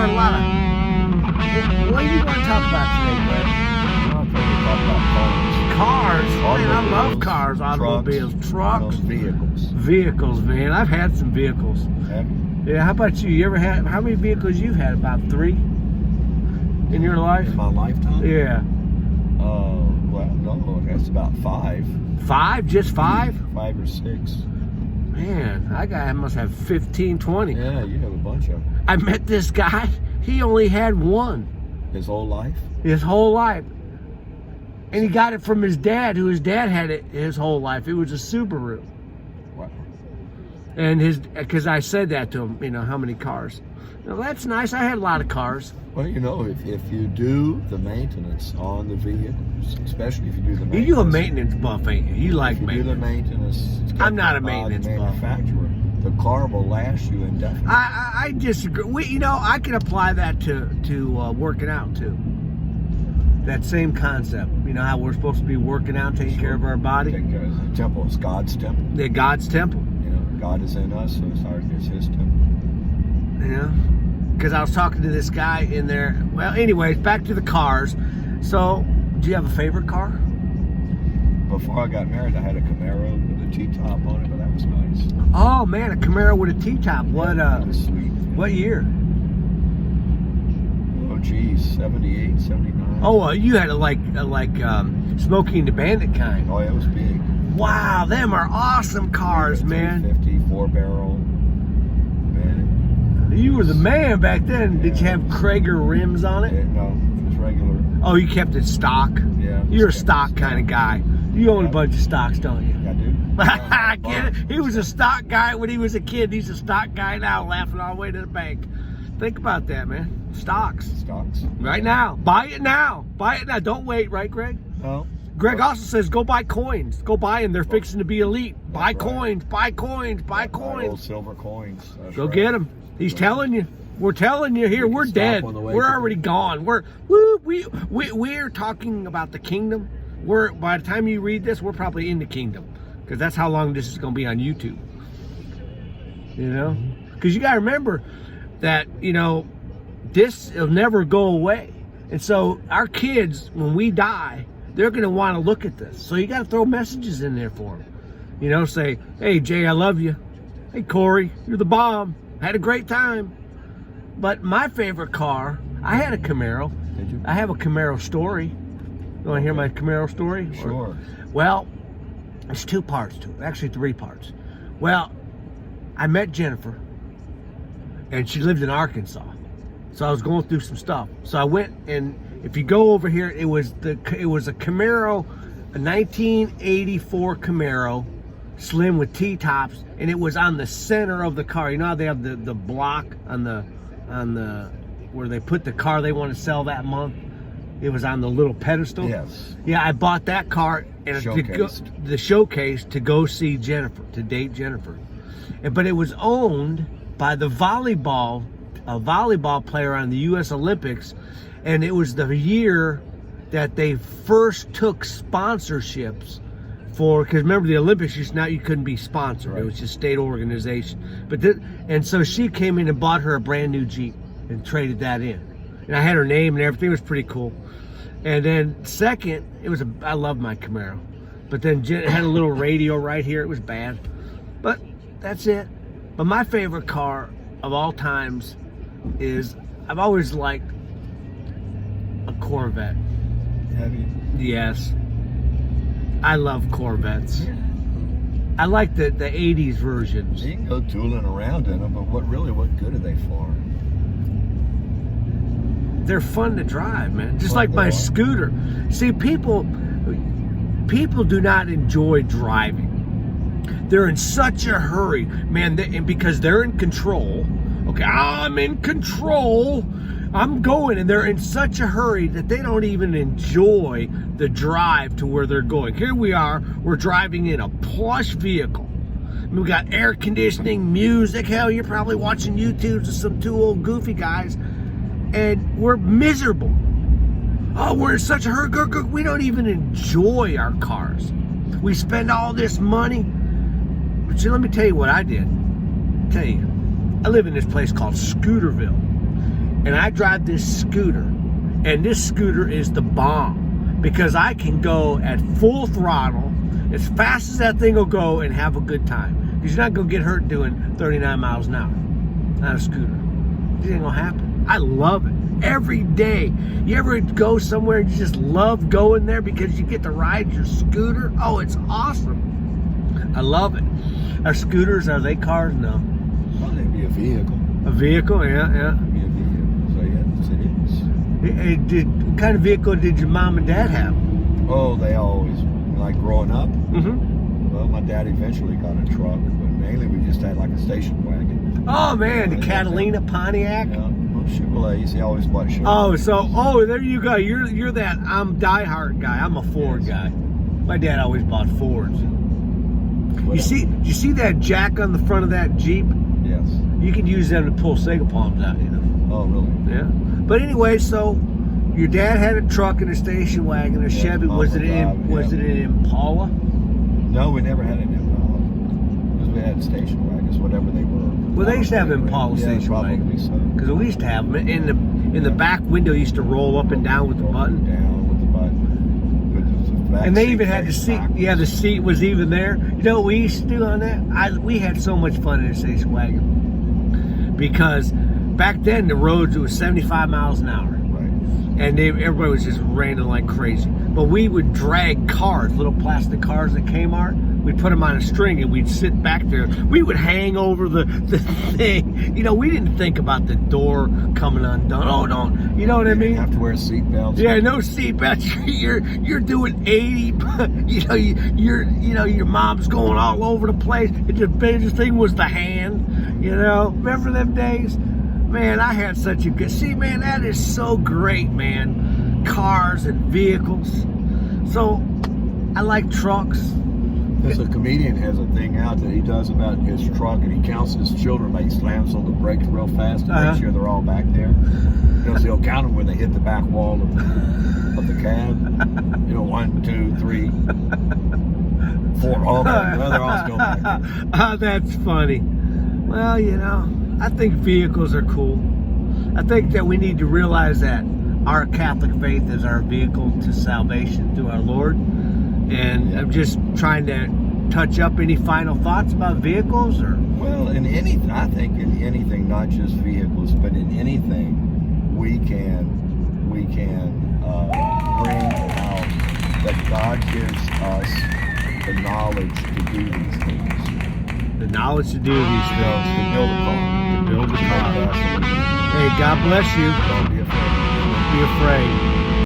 a lot of... What are you going to talk about today, Greg? I'm going to talk about Cars? Man, I love Automobiles, cars, automobiles, trucks. vehicles. Vehicles, man. I've had some vehicles. Have you? Yeah, how about you? You ever had, how many vehicles you've had? About 3 in your life? In my lifetime? Yeah. Well, no, that's about 5. 5? Just 5? 5 or 6. Man, I must have 15, 20. Yeah, you have a bunch of them. I met this guy. He only had one His whole life? his whole life. And he got it from his dad, who his dad had it his whole life. It was a Subaru. Wow. And because I said that to him, how many cars. Now, that's nice. I had a lot of cars. Well, if you do the maintenance on the vehicles, especially if you do the maintenance. You do a maintenance buff, ain't you? You like if you maintenance. do the maintenance. It's I'm not a kept by maintenance the buff. manufacturer. The car will last you indefinitely. I disagree. I can apply that to working out too. That same concept. You know how we're supposed to be working out, taking care of our body. Take care of the temple. It's God's temple. The God's temple. God is in us, so it's His temple. Because I was talking to this guy in there. Well, anyways, back to the cars. So, do you have a favorite car? Before I got married, I had a Camaro with a T-top on it, but that was nice. Oh man, a Camaro with a T-top. That was sweet. What year? Oh geez, 78, 79. Oh, you had like Smokey and the Bandit kind. Oh, yeah, it was big. Wow, them are awesome cars, man. 350, 4-barrel. Man. You were the man back then. Did you have Krager rims on it? No, it was regular. Oh, you kept it stock? Yeah. You're a stock kind of guy. You own a bunch of stocks, don't you? I do. I get it. He was a stock guy when he was a kid. He's a stock guy now, laughing all the way to the bank. Think about that, man. Stocks. Stocks. Right now. Buy it now. Buy it now. Don't wait, right, Greg? No. Greg also says go buy coins. Go buy them. They're fixing to be elite. Buy Right. coins. Buy coins. Buy Buy coins. old silver coins. That's Go right. get them. He's telling you. We're telling you here. You We're can dead. stop on the way We're to- already gone. We're talking about the kingdom. By the time you read this, we're probably in the kingdom, because that's how long this is going to be on YouTube. Because you got to remember that this will never go away, and so our kids, when we die, they're going to want to look at this. So you got to throw messages in there for them. Say, hey Jay, I love you. Hey Corey, you're the bomb. Had a great time. But my favorite car, I had a Camaro. Did you? I have a Camaro story. You want to hear my Camaro story? Sure. Well, there's 2 parts to it. Actually, 3 parts. Well, I met Jennifer, and she lived in Arkansas. So I was going through some stuff. So I went, and if you go over here, it was a Camaro, a 1984 Camaro, slim with T-tops, and it was on the center of the car. You know how they have the block on the where they put the car they want to sell that month? It was on the little pedestal. Yes. Yeah, I bought that car and the showcase to go see Jennifer, to date Jennifer. But it was owned by a volleyball player on the U.S. Olympics, and it was the year that they first took sponsorships because remember the Olympics, you couldn't be sponsored. Right. It was just state organization. And so she came in and bought her a brand new Jeep and traded that in. And I had her name and everything. It was pretty cool. And then second, I love my Camaro. But then it had a little radio right here. It was bad. But that's it. But my favorite car of all times is, I've always liked a Corvette. Have you? Yes. I love Corvettes. Yeah. I like the 80s versions. You can go tooling around in them, but what good are they for? They're fun to drive, man. Just Well, like my they are. scooter. See, people do not enjoy driving. They're in such a hurry, man, and because they're in control. Okay, I'm in control. I'm going, and they're in such a hurry that they don't even enjoy the drive to where they're going. Here we are, we're driving in a plush vehicle. We got air conditioning, music. Hell, you're probably watching YouTubes of some 2 old goofy guys, and we're miserable. Oh, we're in such a hurry. We don't even enjoy our cars. We spend all this money. But let me tell you what I did. I live in this place called Scooterville. and I drive this scooter, and this scooter is the bomb because I can go at full throttle as fast as that thing will go and have a good time. Because you're not going to get hurt doing 39 miles an hour. Not a scooter. It ain't going to happen. I love it. Every day. You ever go somewhere and you just love going there because you get to ride your scooter? Oh, it's awesome. I love it. Are scooters, are they cars? No. Well, they'd be a vehicle. A vehicle, yeah. It'd be a vehicle. So yes, it is. What kind of vehicle did your mom and dad have? Oh, they always, like growing up. Mm-hmm. Well, my dad eventually got a truck, but mainly we just had like a station wagon. Oh man, the Catalina Pontiac. Yeah, well, Chevrolet. He always bought Chevrolet. Oh, there you go. You're that I'm diehard guy. I'm a Ford guy. My dad always bought Fords. You see that jack on the front of that Jeep? Yes. You can use them to pull single palms out, you know. Oh, really? Yeah. But anyway, so your dad had a truck and a station wagon, a Chevy. Was it an Impala? No, we never had an Impala. Because we had station wagons, whatever they were. Well, they used to have Impala station wagons. Because we used to have them in the back window. Used to roll up and down with the button. Down with the button. And they even had the seat. Yeah, the seat was even there. You know what we used to do on that? We had so much fun in a station wagon because back then the roads, it was 75 miles an hour. And everybody was just raining like crazy. But we would drag cars, little plastic cars at Kmart. We'd put them on a string and we'd sit back there. We would hang over the thing. You know, we didn't think about the door coming undone. Oh, don't. You know what I mean? You have to wear seatbelts. Yeah, no seatbelts. You're doing 80. Your mom's going all over the place. And the biggest thing was the hand. You know, remember them days? Man, I had such a good... See, man, that is so great, man. Cars and vehicles. So, I like trucks. There's a comedian has a thing out that he does about his truck, and he counts his children, but he slams on the brakes real fast to make sure they're all back there. Because he'll count them when they hit the back wall of the cab. 1, 2, 3, 4. Oh, well, they're all still back there. Oh, that's funny. Well, I think vehicles are cool. I think that we need to realize that our Catholic faith is our vehicle to salvation through our Lord. And I'm just trying to touch up any final thoughts about vehicles, or well, I think in anything, not just vehicles, but in anything, we can bring out that God gives us the knowledge to do these things. The knowledge to do these things. To build a car. To build a car. Hey, God bless you. Don't be afraid. Don't be afraid.